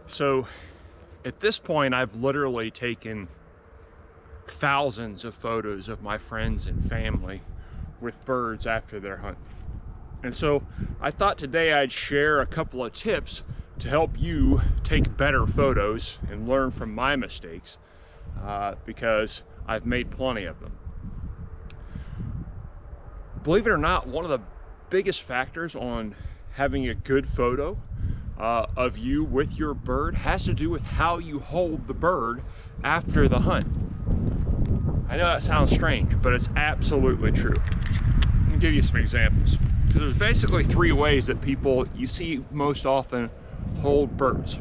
So at this point, I've literally taken thousands of photos of my friends and family with birds after their hunt. And so I thought today I'd share a couple of tips to help you take better photos and learn from my mistakes, because I've made plenty of them. Believe it or not, one of the biggest factors on having a good photo of you with your bird has to do with how you hold the bird after the hunt. I know that sounds strange, but it's absolutely true. Let me give you some examples. There's basically three ways that people you see most often hold birds.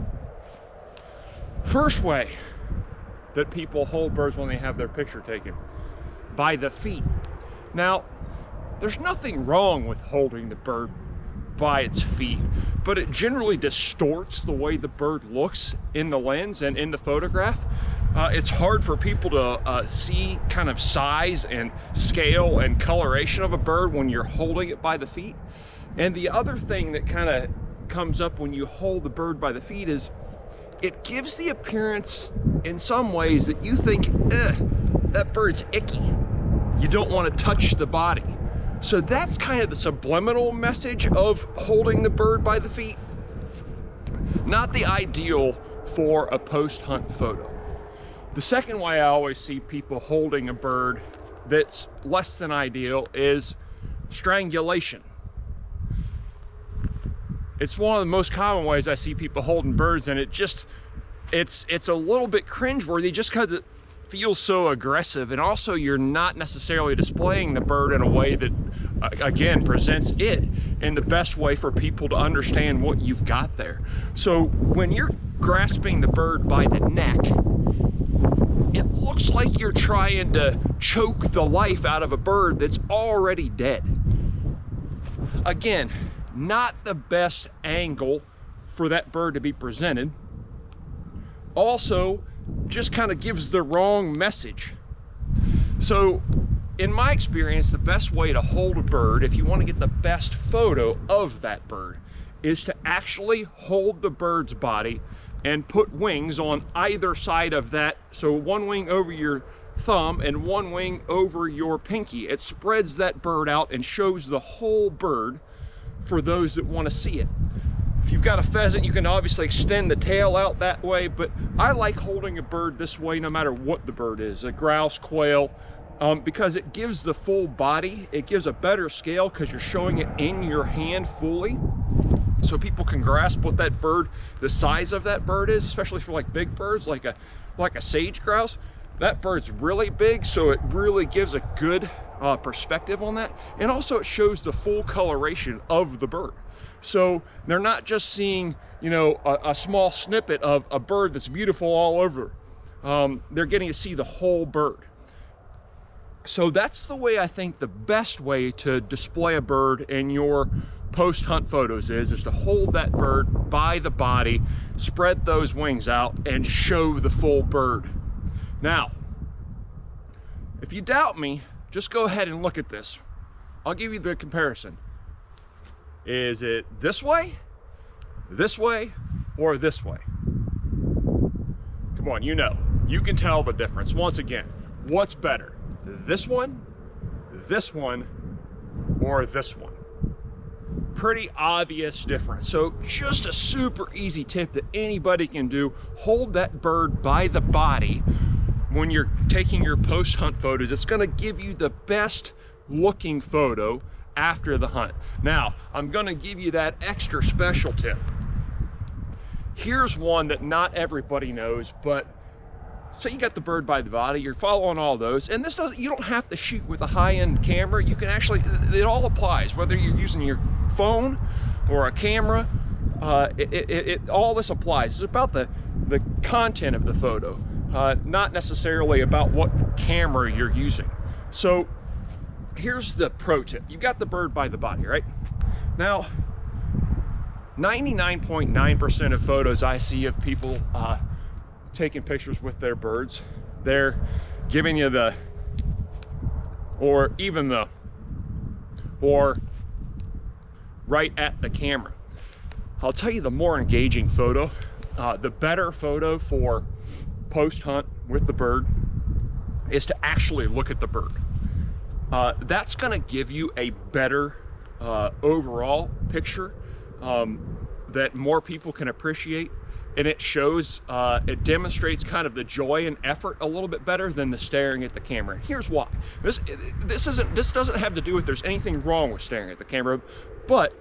First way that people hold birds when they have their picture taken, by the feet. Now, there's nothing wrong with holding the bird by its feet, but it generally distorts the way the bird looks in the lens and in the photograph. It's hard for people to see kind of size and scale and coloration of a bird when you're holding it by the feet. And the other thing that kind of comes up when you hold the bird by the feet is it gives the appearance in some ways that you think, that bird's icky. You don't want to touch the body. So that's kind of the subliminal message of holding the bird by the feet. Not the ideal for a post-hunt photo. The second way I always see people holding a bird that's less than ideal is strangulation. It's one of the most common ways I see people holding birds, and it's a little bit cringeworthy just because it feels so aggressive, and also you're not necessarily displaying the bird in a way that, again, presents it in the best way for people to understand what you've got there. So when you're grasping the bird by the neck, it looks like you're trying to choke the life out of a bird that's already dead. Again, not the best angle for that bird to be presented. Also, just kind of gives the wrong message. So, in my experience, the best way to hold a bird, if you want to get the best photo of that bird, is to actually hold the bird's body and put wings on either side of that. So one wing over your thumb and one wing over your pinky. It spreads that bird out and shows the whole bird for those that want to see it. If you've got a pheasant, you can obviously extend the tail out that way, but I like holding a bird this way no matter what the bird is, a grouse, quail, because it gives the full body. It gives a better scale because you're showing it in your hand fully, so people can grasp what that bird, the size of that bird is, especially for like big birds, like a sage grouse. That bird's really big, so it really gives a good perspective on that. And also it shows the full coloration of the bird. So they're not just seeing, you know, a small snippet of a bird that's beautiful all over. They're getting to see the whole bird. So that's the way I think the best way to display a bird in your post-hunt photos is to hold that bird by the body, spread those wings out, and show the full bird. Now, if you doubt me, just go ahead and look at this. I'll give you the comparison. Is it this way, or this way? Come on, you know. You can tell the difference. Once again, what's better? This one, or this one? Pretty obvious difference. So just a super easy tip that anybody can do. Hold that bird by the body when you're taking your post-hunt photos. It's going to give you the best looking photo after the hunt. Now, I'm going to give you that extra special tip. Here's one that not everybody knows, but so you got the bird by the body, you're following all those, and this doesn't, you don't have to shoot with a high-end camera. You can actually, it all applies, whether you're using your phone or a camera, all this applies. It's about the content of the photo, not necessarily about what camera you're using. So here's the pro tip. You got the bird by the body, right? Now, 99.9% of photos I see of people taking pictures with their birds, they're giving you the, or right at the camera. I'll tell you the more engaging photo the better photo for post-hunt with the bird is to actually look at the bird. That's gonna give you a better overall picture that more people can appreciate, and it shows, it demonstrates kind of the joy and effort a little bit better than the staring at the camera. Here's why. This doesn't have to do with there's anything wrong with staring at the camera, but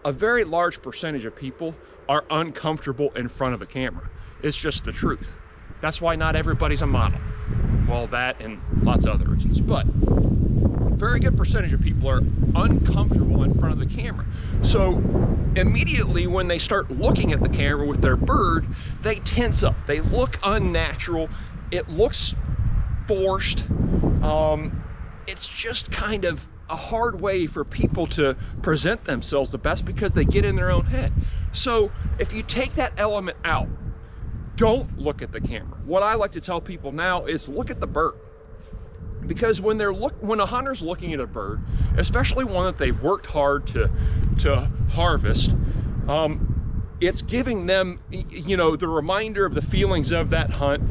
a very large percentage of people are uncomfortable in front of a camera. It's just the truth. That's why not everybody's a model. Well, that and lots of other reasons, but a very good percentage of people are uncomfortable in front of the camera. So immediately when they start looking at the camera with their bird, they tense up. They look unnatural. It looks forced. It's just kind of a hard way for people to present themselves the best because they get in their own head. So if you take that element out, don't look at the camera. What I like to tell people now is look at the bird. Because when a hunter's looking at a bird, especially one that they've worked hard to harvest, it's giving them, you know, the reminder of the feelings of that hunt,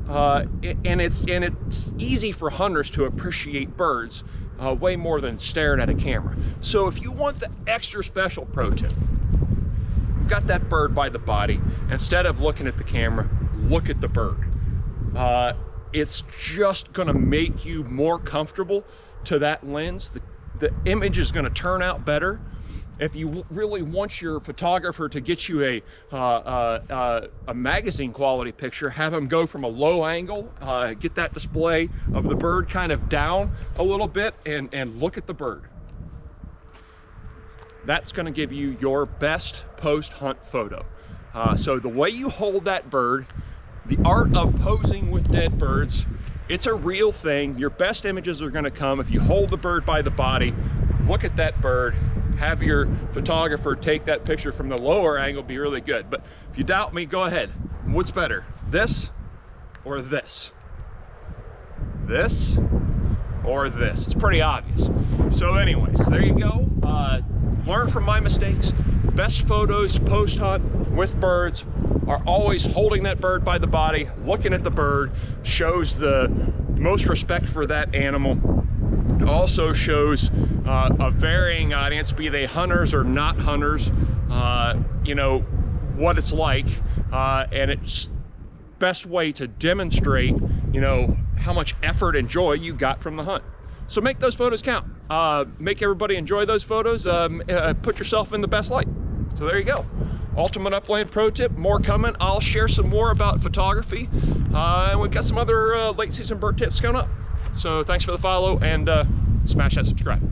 and it's easy for hunters to appreciate birds way more than staring at a camera. So if you want the extra special pro tip, you've got that bird by the body, instead of looking at the camera, look at the bird. It's just gonna make you more comfortable to that lens. The image is gonna turn out better. If you really want your photographer to get you a magazine quality picture, have them go from a low angle, get that display of the bird kind of down a little bit, and look at the bird. That's gonna give you your best post-hunt photo. So the way you hold that bird, the art of posing with dead birds, it's a real thing. Your best images are gonna come if you hold the bird by the body, look at that bird, have your photographer take that picture from the lower angle, be really good. But if you doubt me, go ahead. What's better, this or this? This or this? It's pretty obvious. So anyways, there you go. Learn from my mistakes. Best photos post-hunt with birds are always holding that bird by the body, looking at the bird, shows the most respect for that animal. It also shows a varying audience, be they hunters or not hunters, you know, what it's like, and it's best way to demonstrate, you know, how much effort and joy you got from the hunt. So make those photos count. Make everybody enjoy those photos. Put yourself in the best light. So there you go. Ultimate Upland pro tip, more coming. I'll share some more about photography. And we've got some other late season bird tips coming up. So thanks for the follow, and smash that subscribe.